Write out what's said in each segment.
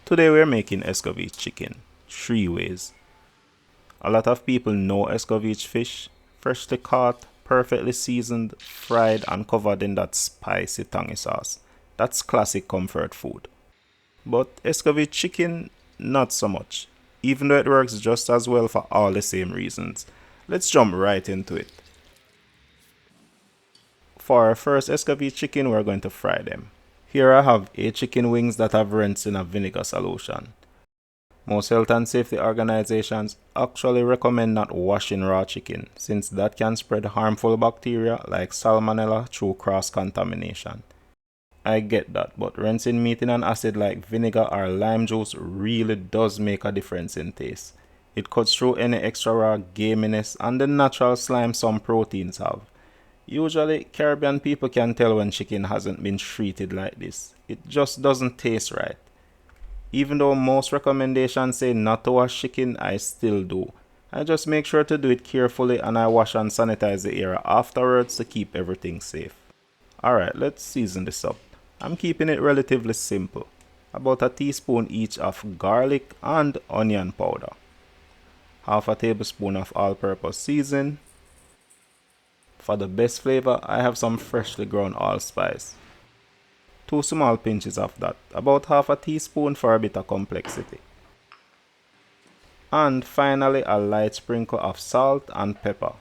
Today we're making Escovitch chicken, 3 ways. A lot of people know Escovitch fish, freshly caught, perfectly seasoned, fried and covered in that spicy tangy sauce. That's classic comfort food. But Escovitch chicken, not so much, even though it works just as well for all the same reasons. Let's jump right into it. For our first Escovitch chicken, we're going to fry them. Here I have 8 chicken wings that I've rinsed in a vinegar solution. Most health and safety organizations actually recommend not washing raw chicken, since that can spread harmful bacteria like salmonella through cross-contamination. I get that, but rinsing meat in an acid like vinegar or lime juice really does make a difference in taste. It cuts through any extra raw gaminess and the natural slime some proteins have. Usually, Caribbean people can tell when chicken hasn't been treated like this. It just doesn't taste right. Even though most recommendations say not to wash chicken, I still do. I just make sure to do it carefully and I wash and sanitize the area afterwards to keep everything safe. Alright, let's season this up. I'm keeping it relatively simple. About a teaspoon each of garlic and onion powder. Half a tablespoon of all-purpose seasoning. For the best flavor, I have some freshly ground allspice. 2 small pinches of that, about half a teaspoon for a bit of complexity. And finally, a light sprinkle of salt and pepper.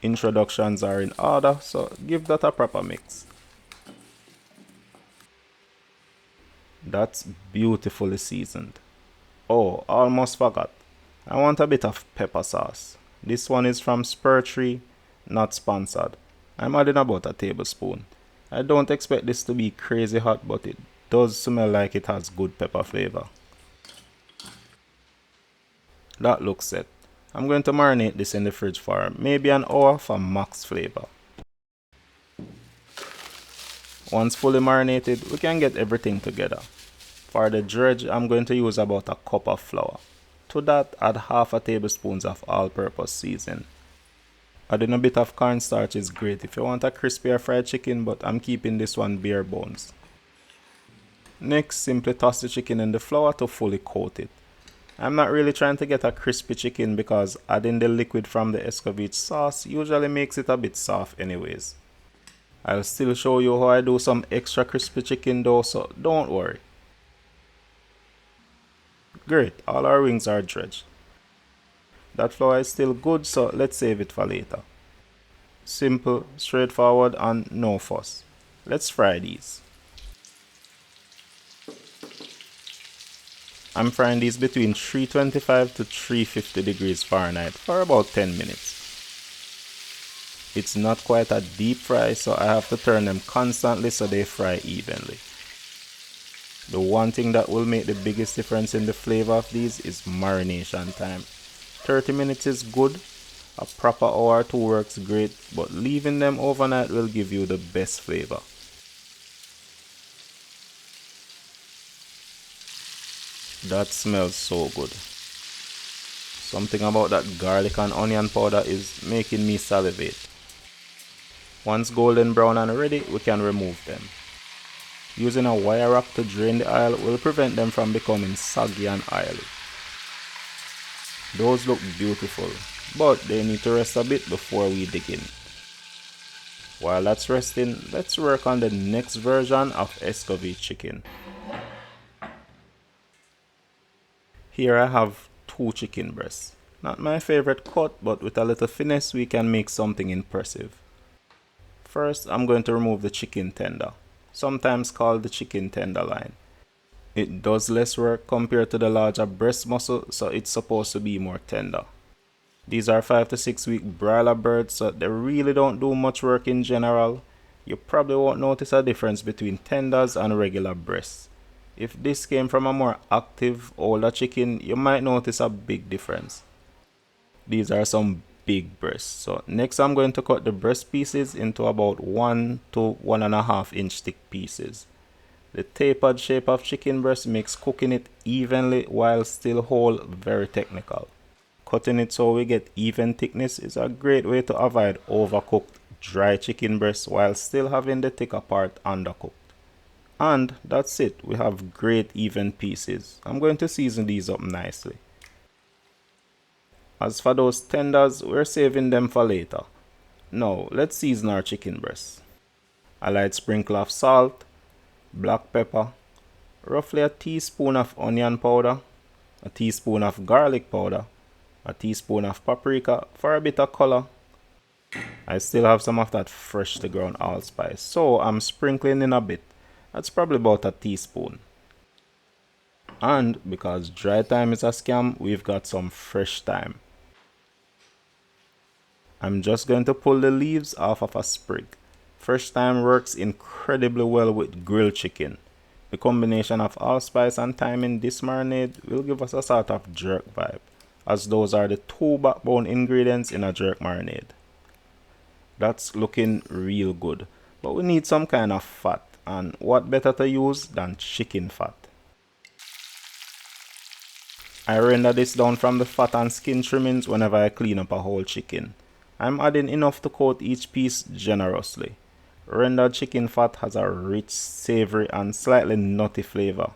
Introductions are in order, so give that a proper mix. That's beautifully seasoned. Oh, almost forgot. I want a bit of pepper sauce. This one is from Spur Tree, not sponsored. I'm adding about a tablespoon. I don't expect this to be crazy hot, but it does smell like it has good pepper flavor. That looks set. I'm going to marinate this in the fridge for maybe an hour for max flavor. Once fully marinated, we can get everything together. For the dredge, I'm going to use about a cup of flour. To that, add half a tablespoon of all-purpose seasoning. Adding a bit of cornstarch is great if you want a crispier fried chicken, but I'm keeping this one bare bones. Next, simply toss the chicken in the flour to fully coat it. I'm not really trying to get a crispy chicken because adding the liquid from the Escovitch sauce usually makes it a bit soft anyways. I'll still show you how I do some extra crispy chicken though, so don't worry. Great, all our wings are dredged. That flour is still good, so let's save it for later. Simple, straightforward and no fuss. Let's fry these. I'm frying these between 325 to 350 degrees Fahrenheit for about 10 minutes. It's not quite a deep fry, so I have to turn them constantly so they fry evenly. The one thing that will make the biggest difference in the flavor of these is marination time. 30 minutes is good, a proper hour or two works great, but leaving them overnight will give you the best flavor. That smells so good. Something about that garlic and onion powder is making me salivate. Once golden brown and ready, we can remove them. Using a wire rack to drain the oil will prevent them from becoming soggy and oily. Those look beautiful, but they need to rest a bit before we dig in. While that's resting, let's work on the next version of Escovitch chicken. Here I have 2 chicken breasts. Not my favorite cut, but with a little finesse we can make something impressive. First, I'm going to remove the chicken tender, sometimes called the chicken tenderloin. It does less work compared to the larger breast muscle, so it's supposed to be more tender. These are 5 to 6 week broiler birds, so they really don't do much work in general. You probably won't notice a difference between tenders and regular breasts. If this came from a more active, older chicken, you might notice a big difference. These are some big breasts. So next I'm going to cut the breast pieces into about 1 to 1.5 inch thick pieces. The tapered shape of chicken breast makes cooking it evenly while still whole very technical. Cutting it so we get even thickness is a great way to avoid overcooked dry chicken breast while still having the thicker part undercooked. And that's it, we have great even pieces. I'm going to season these up nicely. As for those tenders, we're saving them for later. Now, let's season our chicken breasts. A light sprinkle of salt, black pepper, roughly a teaspoon of onion powder, a teaspoon of garlic powder, a teaspoon of paprika for a bit of color. I still have some of that fresh to ground allspice, so I'm sprinkling in a bit. That's probably about a teaspoon. And because dry thyme is a scam, we've got some fresh thyme. I'm just going to pull the leaves off of a sprig. Fresh thyme works incredibly well with grilled chicken. The combination of allspice and thyme in this marinade will give us a sort of jerk vibe, as those are the two backbone ingredients in a jerk marinade. That's looking real good, but we need some kind of fat, and what better to use than chicken fat. I render this down from the fat and skin trimmings whenever I clean up a whole chicken. I'm adding enough to coat each piece generously. Rendered chicken fat has a rich, savory and slightly nutty flavor.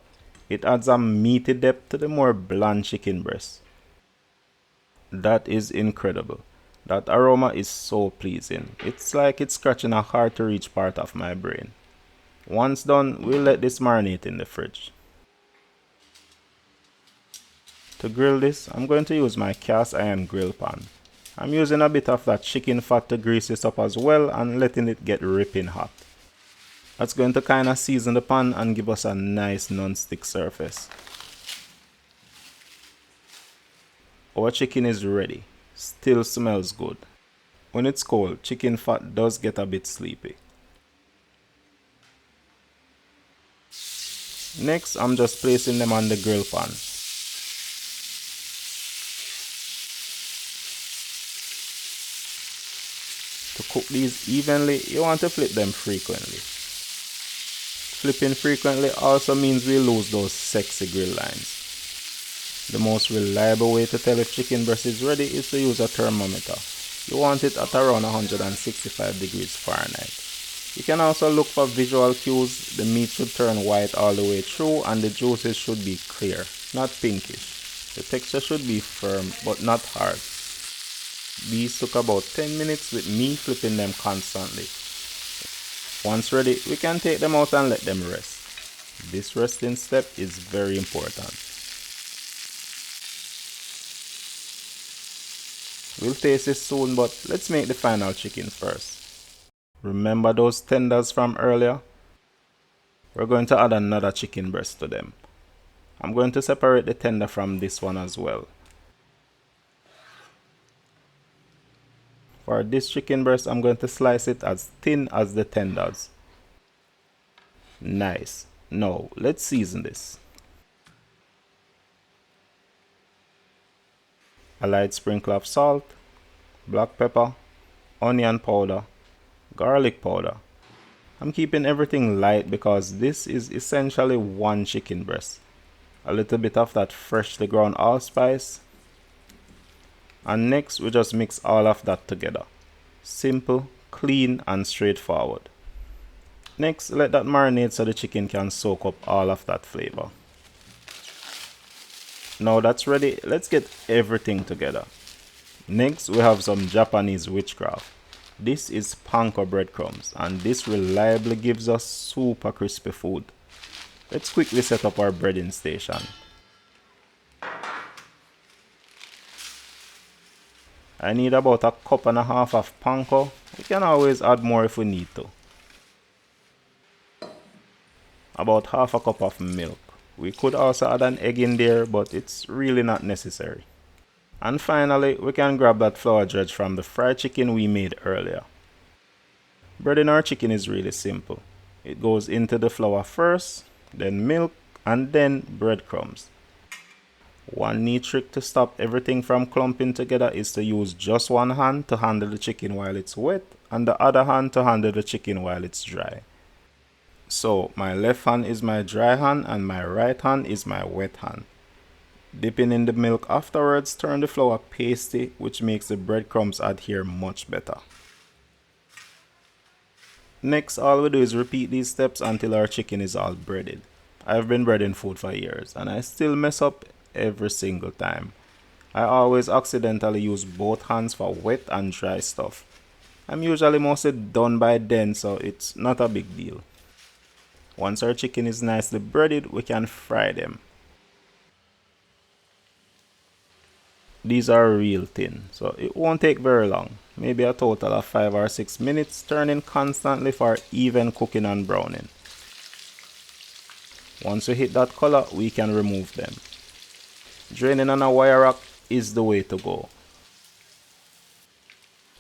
It adds a meaty depth to the more bland chicken breast. That is incredible. That aroma is so pleasing. It's like it's scratching a hard to reach part of my brain. Once done, we'll let this marinate in the fridge. To grill this, I'm going to use my cast iron grill pan. I'm using a bit of that chicken fat to grease this up as well and letting it get ripping hot. That's going to kind of season the pan and give us a nice non-stick surface. Our chicken is ready. Still smells good. When it's cold, chicken fat does get a bit sleepy. Next, I'm just placing them on the grill pan. To cook these evenly, you want to flip them frequently. Flipping frequently also means we lose those sexy grill lines. The most reliable way to tell if chicken breast is ready is to use a thermometer. You want it at around 165 degrees Fahrenheit. You can also look for visual cues. The meat should turn white all the way through and the juices should be clear, not pinkish. The texture should be firm but not hard. These took about 10 minutes with me flipping them constantly. Once ready, we can take them out and let them rest. This resting step is very important. We'll taste this soon, but let's make the final chicken first. Remember those tenders from earlier? We're going to add another chicken breast to them. I'm going to separate the tender from this one as well. For this chicken breast, I'm going to slice it as thin as the tenders. Nice. Now, let's season this. A light sprinkle of salt, black pepper, onion powder, garlic powder. I'm keeping everything light because this is essentially one chicken breast. A little bit of that freshly ground allspice. And next we just mix all of that together. Simple, clean and straightforward. Next, let that marinate so the chicken can soak up all of that flavor. Now that's ready, let's get everything together. Next we have some Japanese witchcraft. This is panko breadcrumbs and this reliably gives us super crispy food. Let's quickly set up our breading station. I need about a cup and a half of panko. We can always add more if we need to. About half a cup of milk. We could also add an egg in there, but it's really not necessary. And finally, we can grab that flour dredge from the fried chicken we made earlier. Breading our chicken is really simple. It goes into the flour first, then milk, and then breadcrumbs. One neat trick to stop everything from clumping together is to use just one hand to handle the chicken while it's wet and the other hand to handle the chicken while it's dry. So my left hand is my dry hand and my right hand is my wet hand. Dipping in the milk afterwards turn the flour pasty, which makes the breadcrumbs adhere much better. Next, all we do is repeat these steps until our chicken is all breaded. I've been breading food for years and I still mess up every single time. I always accidentally use both hands for wet and dry stuff. I'm usually mostly done by then, so it's not a big deal. Once our chicken is nicely breaded, we can fry them. These are real thin, so it won't take very long. Maybe a total of 5 or 6 minutes, turning constantly for even cooking and browning. Once we hit that color, we can remove them. Draining on a wire rack is the way to go.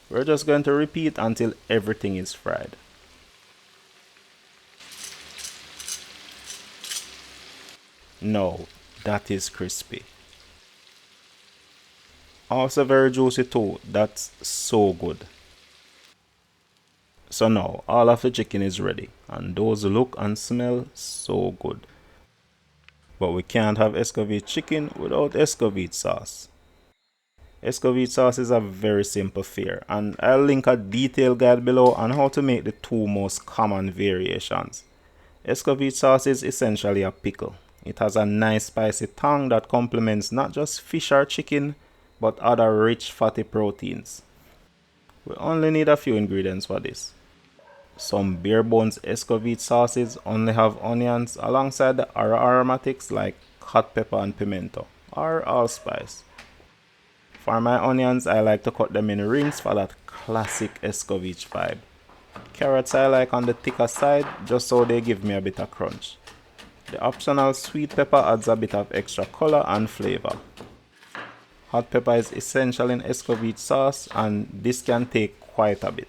We're just going to repeat until everything is fried. No, that is crispy. Also very juicy too, that's so good. So now, all of the chicken is ready, and those look and smell so good. But we can't have Escovitch chicken without Escovitch sauce. Escovitch sauce is a very simple fare, and I'll link a detailed guide below on how to make the two most common variations. Escovitch sauce is essentially a pickle. It has a nice spicy tang that complements not just fish or chicken, but other rich fatty proteins. We only need a few ingredients for this. Some bare bones Escovitch sauces only have onions alongside the other aromatics like hot pepper and pimento, or allspice. For my onions, I like to cut them in rings for that classic Escovitch vibe. Carrots I like on the thicker side, just so they give me a bit of crunch. The optional sweet pepper adds a bit of extra color and flavor. Hot pepper is essential in Escovitch sauce, and this can take quite a bit.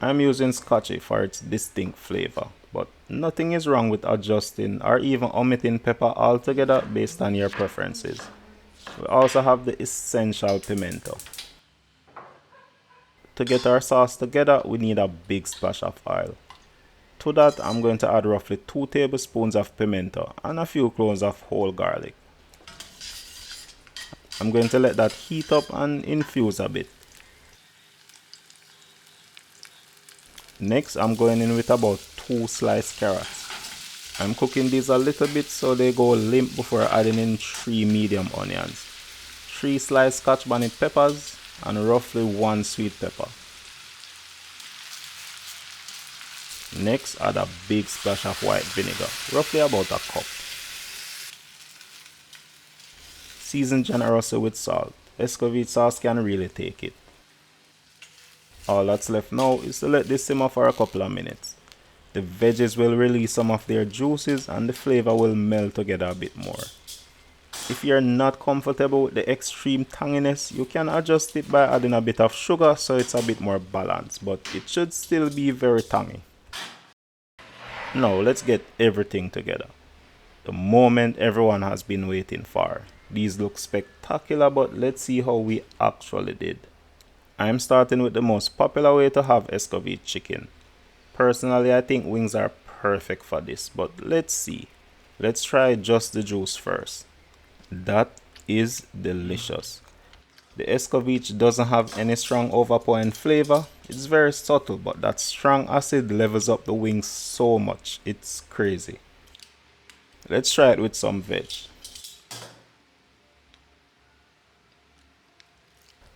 I'm using Scotchy for its distinct flavor, but nothing is wrong with adjusting or even omitting pepper altogether based on your preferences. We also have the essential pimento. To get our sauce together, we need a big splash of oil. To that, I'm going to add roughly 2 tablespoons of pimento and a few cloves of whole garlic. I'm going to let that heat up and infuse a bit. Next, I'm going in with about 2 sliced carrots. I'm cooking these a little bit so they go limp before adding in 3 medium onions, 3 sliced scotch bonnet peppers, and roughly 1 sweet pepper. Next, add a big splash of white vinegar, roughly about a cup. Season generously with salt. Escovitch sauce can really take it. All that's left now is to let this simmer for a couple of minutes. The veggies will release some of their juices and the flavor will melt together a bit more. If you're not comfortable with the extreme tanginess, you can adjust it by adding a bit of sugar so it's a bit more balanced, but it should still be very tangy. Now let's get everything together. The moment everyone has been waiting for. These look spectacular, but let's see how we actually did. I'm starting with the most popular way to have Escovitch chicken. Personally, I think wings are perfect for this, but let's see. Let's try just the juice first. That is delicious. The Escovitch doesn't have any strong overpowering flavor. It's very subtle, but that strong acid levels up the wings so much. It's crazy. Let's try it with some veg.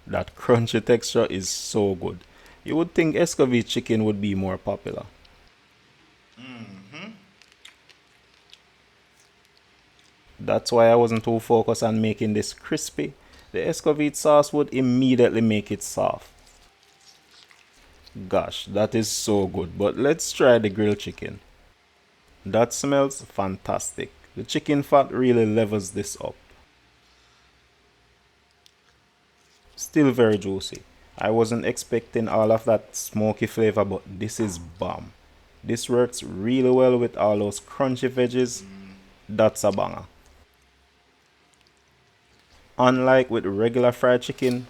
That crunchy texture is so good. You would think Escovitch chicken would be more popular. That's why I wasn't too focused on making this crispy. The Escovitch sauce would immediately make it soft. Gosh, that is so good, but let's try the grilled chicken. That smells fantastic. The chicken fat really levels this up. Still very juicy. I wasn't expecting all of that smoky flavor, but this is bomb. This works really well with all those crunchy veggies. That's a banger. Unlike with regular fried chicken,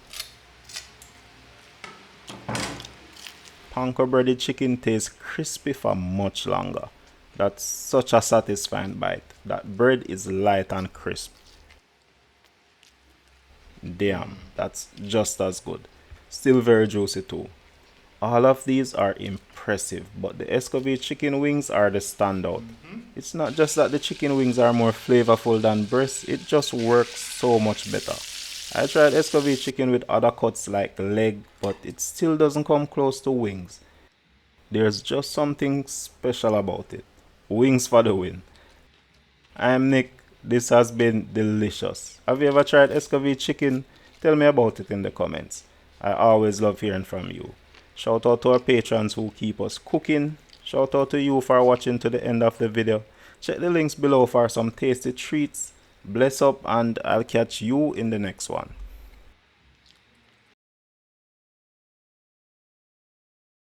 panko breaded chicken tastes crispy for much longer. That's such a satisfying bite. That bread is light and crisp. Damn, that's just as good. Still very juicy too. All of these are impressive, but the Escovitch chicken wings are the standout. It's not just that the chicken wings are more flavorful than breast, it just works so much better. I tried Escovitch chicken with other cuts like leg, but it still doesn't come close to wings. There's just something special about it. Wings for the win. I'm Nick. This has been delicious. Have you ever tried Escovitch chicken? Tell me about it in the comments. I always love hearing from you. Shout out to our patrons who keep us cooking. Shout out to you for watching to the end of the video. Check the links below for some tasty treats. Bless up, and I'll catch you in the next one.